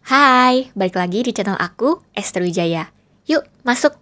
Hai, balik lagi di channel aku, Esther Wijaya. Yuk, masuk!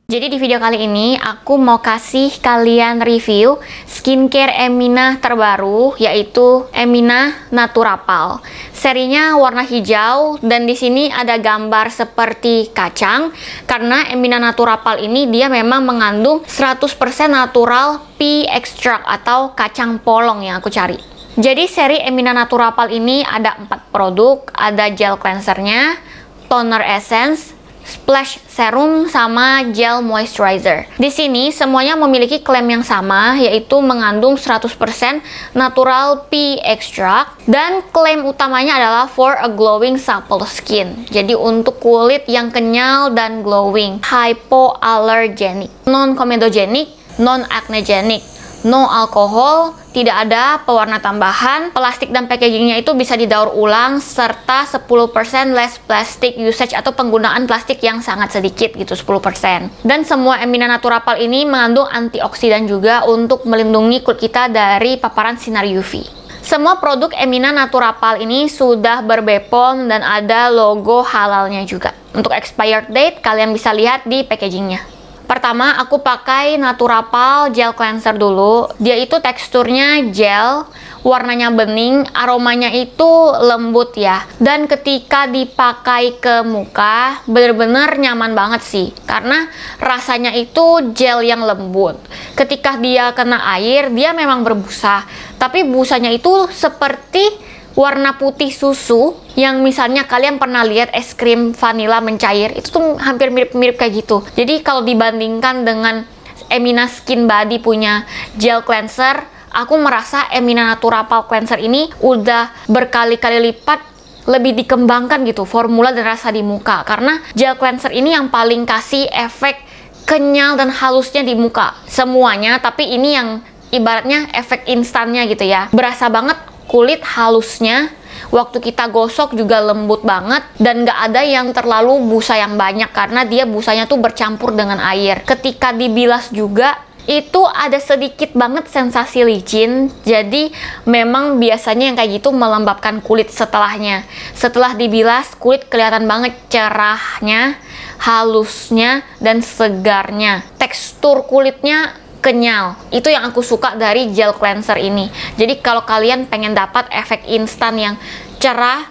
Jadi di video kali ini, aku mau kasih kalian review skincare Emina terbaru, yaitu Emina Naturapal. Serinya warna hijau, dan di sini ada gambar seperti kacang, karena Emina Naturapal ini dia memang mengandung 100% natural pea extract atau kacang polong yang aku cari. Jadi seri Emina Naturapal ini ada 4 produk, ada gel cleansernya, toner essence, splash serum, sama gel moisturizer. Di sini semuanya memiliki klaim yang sama, yaitu mengandung 100% natural pea extract, dan klaim utamanya adalah for a glowing supple skin. Jadi untuk kulit yang kenyal dan glowing, hypoallergenic, non-comedogenic, non-acnegenic, no alkohol, tidak ada pewarna tambahan, plastik dan packagingnya itu bisa didaur ulang, serta 10% less plastic usage atau penggunaan plastik yang sangat sedikit gitu, 10%. Dan semua Emina Naturapal ini mengandung antioksidan juga untuk melindungi kulit kita dari paparan sinar UV. Semua produk Emina Naturapal ini sudah ber-BPOM dan ada logo halalnya juga. Untuk expired date, kalian bisa lihat di packagingnya. Pertama, aku pakai Naturapal Gel Cleanser dulu. Dia itu teksturnya gel, warnanya bening, aromanya itu lembut ya. Dan ketika dipakai ke muka, bener-bener nyaman banget sih. Karena rasanya itu gel yang lembut. Ketika dia kena air, dia memang berbusa. Tapi busanya itu seperti warna putih susu, yang misalnya kalian pernah lihat es krim vanila mencair, itu tuh hampir mirip-mirip kayak gitu. Jadi kalau dibandingkan dengan Emina Skin Body punya gel cleanser, aku merasa Emina Naturapal cleanser ini udah berkali-kali lipat lebih dikembangkan gitu formula dan rasa di muka, karena gel cleanser ini yang paling kasih efek kenyal dan halusnya di muka semuanya. Tapi ini yang ibaratnya efek instannya gitu ya, berasa banget kulit halusnya, waktu kita gosok juga lembut banget, dan nggak ada yang terlalu busa yang banyak karena dia busanya tuh bercampur dengan air. Ketika dibilas juga itu ada sedikit banget sensasi licin, jadi memang biasanya yang kayak gitu melembabkan kulit setelahnya. Setelah dibilas, kulit kelihatan banget cerahnya, halusnya, dan segarnya. Tekstur kulitnya kenyal. Itu yang aku suka dari gel cleanser ini. Jadi kalau kalian pengen dapat efek instan yang cerah,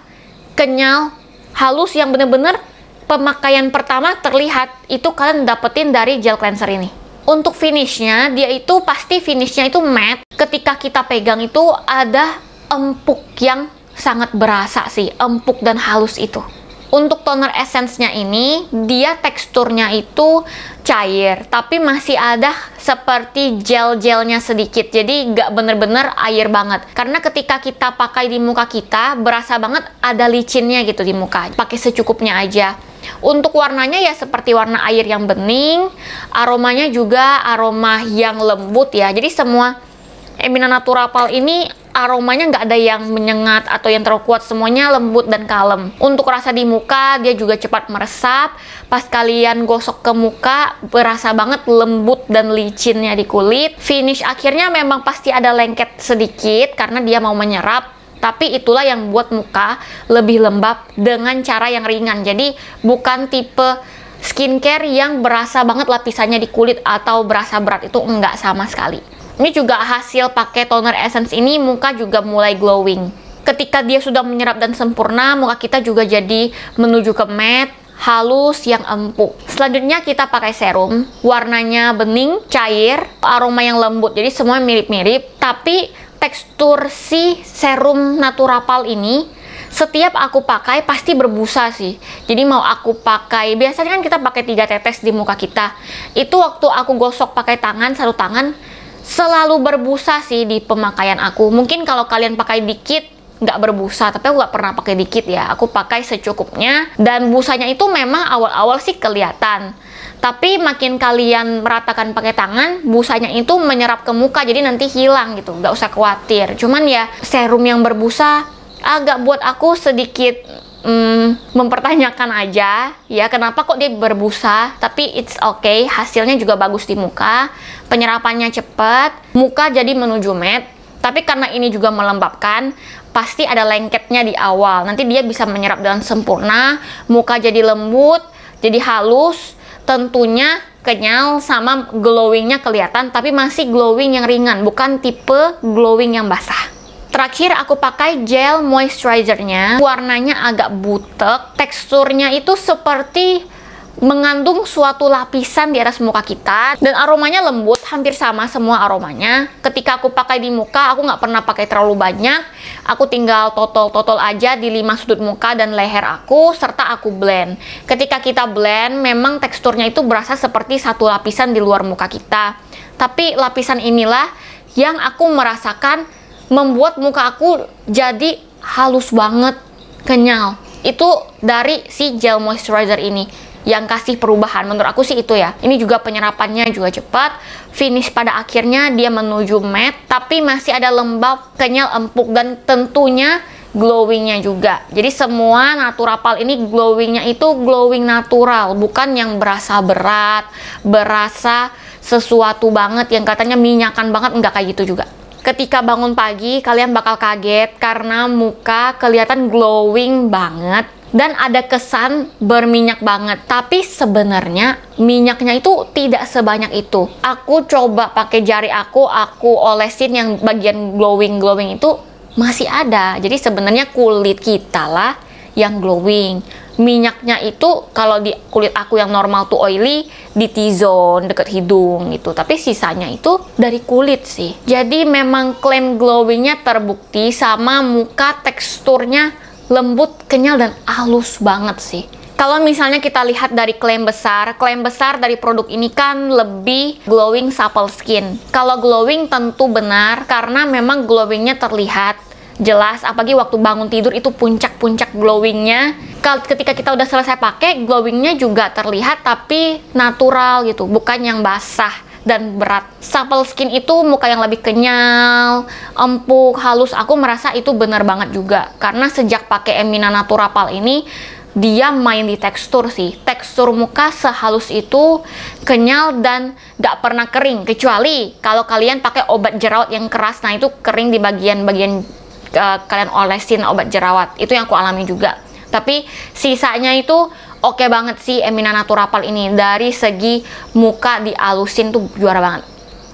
kenyal, halus, yang bener-bener pemakaian pertama terlihat, itu kalian dapetin dari gel cleanser ini. Untuk finishnya, dia itu pasti finishnya itu matte. Ketika kita pegang itu ada empuk yang sangat berasa sih, empuk dan halus itu. Untuk toner essence-nya ini, dia teksturnya itu cair, tapi masih ada seperti gel-gelnya sedikit. Jadi nggak bener-bener air banget. Karena ketika kita pakai di muka kita, berasa banget ada licinnya gitu di muka. Pakai secukupnya aja. Untuk warnanya ya seperti warna air yang bening, aromanya juga aroma yang lembut ya. Jadi semua Emina Naturapal ini aromanya nggak ada yang menyengat atau yang terlalu kuat, semuanya lembut dan kalem. Untuk rasa di muka, dia juga cepat meresap. Pas kalian gosok ke muka, berasa banget lembut dan licinnya di kulit. Finish akhirnya memang pasti ada lengket sedikit karena dia mau menyerap. Tapi itulah yang buat muka lebih lembab dengan cara yang ringan. Jadi bukan tipe skincare yang berasa banget lapisannya di kulit atau berasa berat, itu enggak sama sekali. Ini juga hasil pakai toner essence ini, muka juga mulai glowing. Ketika dia sudah menyerap dan sempurna, muka kita juga jadi menuju ke matte, halus, yang empuk. Selanjutnya kita pakai serum, warnanya bening, cair, aroma yang lembut. Jadi semua mirip-mirip, tapi tekstur si serum Naturapal ini setiap aku pakai pasti berbusa sih. Jadi mau aku pakai, biasanya kan kita pakai 3 tetes di muka kita. Itu waktu aku gosok pakai tangan, satu tangan, selalu berbusa sih di pemakaian aku. Mungkin kalau kalian pakai dikit nggak berbusa, tapi aku nggak pernah pakai dikit ya. Aku pakai secukupnya, dan busanya itu memang awal-awal sih kelihatan. Tapi makin kalian meratakan pakai tangan, busanya itu menyerap ke muka, jadi nanti hilang gitu. Nggak usah khawatir. Cuman ya serum yang berbusa agak buat aku sedikit mempertanyakan aja ya, kenapa kok dia berbusa. Tapi it's okay, hasilnya juga bagus di muka, penyerapannya cepat, muka jadi menuju matte. Tapi karena ini juga melembabkan, pasti ada lengketnya di awal. Nanti dia bisa menyerap dengan sempurna, muka jadi lembut, jadi halus, tentunya kenyal sama glowingnya kelihatan, tapi masih glowing yang ringan, bukan tipe glowing yang basah. Terakhir aku pakai gel moisturizernya, warnanya agak butek, teksturnya itu seperti mengandung suatu lapisan di atas muka kita, dan aromanya lembut, hampir sama semua aromanya. Ketika aku pakai di muka, aku nggak pernah pakai terlalu banyak, aku tinggal totol-totol aja di 5 sudut muka dan leher aku, serta aku blend. Ketika kita blend, memang teksturnya itu berasa seperti satu lapisan di luar muka kita, tapi lapisan inilah yang aku merasakan membuat muka aku jadi halus banget, kenyal. Itu dari si gel moisturizer ini yang kasih perubahan. Menurut aku sih itu ya. Ini juga penyerapannya juga cepat, finish pada akhirnya dia menuju matte, tapi masih ada lembab, kenyal, empuk, dan tentunya glowingnya juga. Jadi semua Naturapal ini glowingnya itu glowing natural, bukan yang berasa berat, berasa sesuatu banget yang katanya minyakan banget, enggak kayak gitu juga. Ketika bangun pagi, kalian bakal kaget karena muka kelihatan glowing banget dan ada kesan berminyak banget. Tapi sebenarnya minyaknya itu tidak sebanyak itu. Aku coba pakai jari aku olesin yang bagian glowing itu masih ada. Jadi sebenarnya kulit kita lah yang glowing. Minyaknya itu kalau di kulit aku yang normal tuh oily, di T-zone deket hidung gitu, tapi sisanya itu dari kulit sih. Jadi memang klaim glowingnya terbukti, sama muka teksturnya lembut, kenyal, dan halus banget sih. Kalau misalnya kita lihat dari klaim besar dari produk ini kan lebih glowing supple skin. Kalau glowing tentu benar karena memang glowingnya terlihat jelas, apalagi waktu bangun tidur itu puncak-puncak glowingnya. Ketika kita udah selesai pakai, glowingnya juga terlihat tapi natural gitu, bukan yang basah dan berat. Supple skin itu muka yang lebih kenyal, empuk, halus. Aku merasa itu benar banget juga karena sejak pakai Emina Naturapal ini dia main di tekstur sih. Tekstur muka sehalus itu, kenyal dan gak pernah kering, kecuali kalau kalian pakai obat jerawat yang keras. Nah itu kering di bagian-bagian kalian olesin obat jerawat, itu yang aku alami juga. Tapi sisanya itu oke banget sih Emina Naturapal ini. Dari segi muka dialusin tuh juara banget.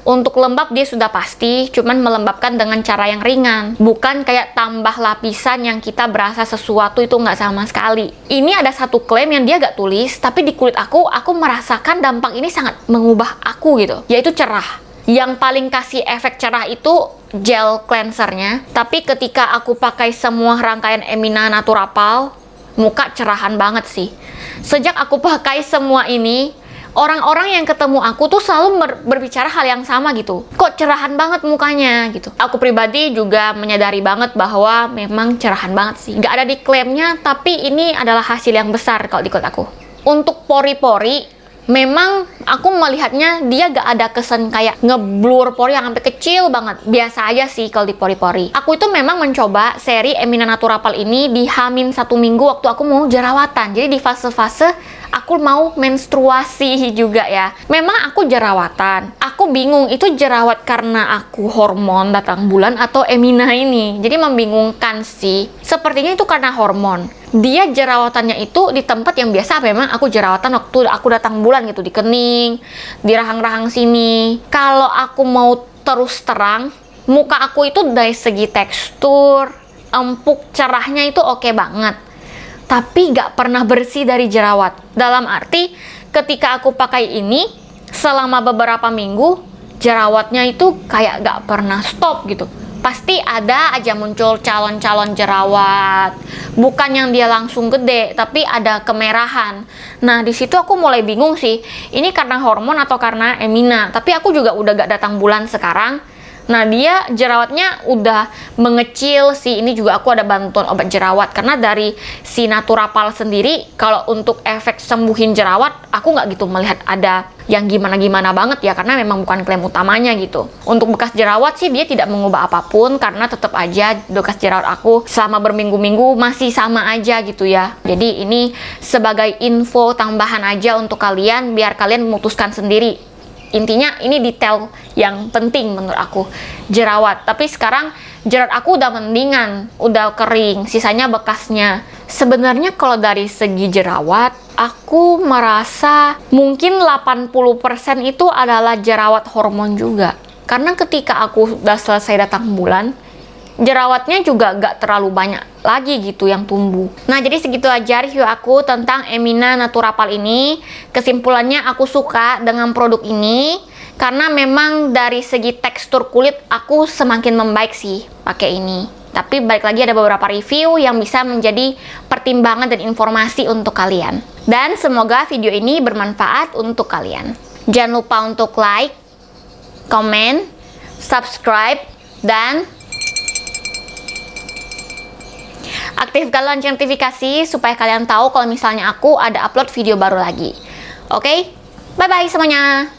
Untuk lembab dia sudah pasti, cuman melembabkan dengan cara yang ringan, bukan kayak tambah lapisan yang kita berasa sesuatu, itu nggak sama sekali. Ini ada satu klaim yang dia gak tulis, tapi di kulit aku merasakan dampak ini sangat mengubah aku gitu, yaitu cerah. Yang paling kasih efek cerah itu gel cleansernya, tapi ketika aku pakai semua rangkaian Emina Naturapal, muka cerahan banget sih. Sejak aku pakai semua ini, orang-orang yang ketemu aku tuh selalu berbicara hal yang sama gitu. Kok cerahan banget mukanya gitu. Aku pribadi juga menyadari banget bahwa memang cerahan banget sih. Gak ada di klaimnya, tapi ini adalah hasil yang besar kalau di kulit aku. Untuk pori-pori, memang aku melihatnya dia gak ada kesan kayak ngeblur pori yang sampai kecil banget. Biasa aja sih kalau di pori-pori. Aku itu memang mencoba seri Emina Naturapal ini di H-1 minggu waktu aku mau jerawatan. Jadi di fase-fase aku mau menstruasi juga ya. Memang aku jerawatan. Aku bingung itu jerawat karena aku hormon datang bulan atau Emina ini. Jadi membingungkan sih. Sepertinya itu karena hormon. Dia jerawatannya itu di tempat yang biasa memang aku jerawatan waktu aku datang bulan gitu, di kening, di rahang-rahang sini. Kalau aku mau terus terang, muka aku itu dari segi tekstur, empuk, cerahnya itu oke banget. Tapi gak pernah bersih dari jerawat. Dalam arti ketika aku pakai ini selama beberapa minggu, jerawatnya itu kayak gak pernah stop gitu. Pasti ada aja muncul calon-calon jerawat, bukan yang dia langsung gede, tapi ada kemerahan. Nah di situ aku mulai bingung sih, ini karena hormon atau karena Emina. Tapi aku juga udah gak datang bulan sekarang. Nah dia jerawatnya udah mengecil sih. Ini juga aku ada bantuan obat jerawat, karena dari si Naturapal sendiri kalau untuk efek sembuhin jerawat aku nggak gitu melihat ada yang gimana-gimana banget ya, karena memang bukan klaim utamanya gitu. Untuk bekas jerawat sih dia tidak mengubah apapun, karena tetap aja bekas jerawat aku selama berminggu-minggu masih sama aja gitu ya. Jadi ini sebagai info tambahan aja untuk kalian, biar kalian memutuskan sendiri. Intinya ini detail yang penting menurut aku, jerawat. Tapi sekarang jerawat aku udah mendingan, udah kering, sisanya bekasnya. Sebenarnya kalau dari segi jerawat, aku merasa mungkin 80% itu adalah jerawat hormon juga. Karena ketika aku udah selesai datang bulan, jerawatnya juga gak terlalu banyak lagi gitu yang tumbuh. Nah, jadi segitu aja review aku tentang Emina Naturapal ini. Kesimpulannya aku suka dengan produk ini karena memang dari segi tekstur kulit aku semakin membaik sih pakai ini. Tapi balik lagi ada beberapa review yang bisa menjadi pertimbangan dan informasi untuk kalian. Dan semoga video ini bermanfaat untuk kalian. Jangan lupa untuk like, komen, subscribe, dan aktifkan lonceng notifikasi supaya kalian tahu kalau misalnya aku ada upload video baru lagi. Oke? Bye-bye semuanya!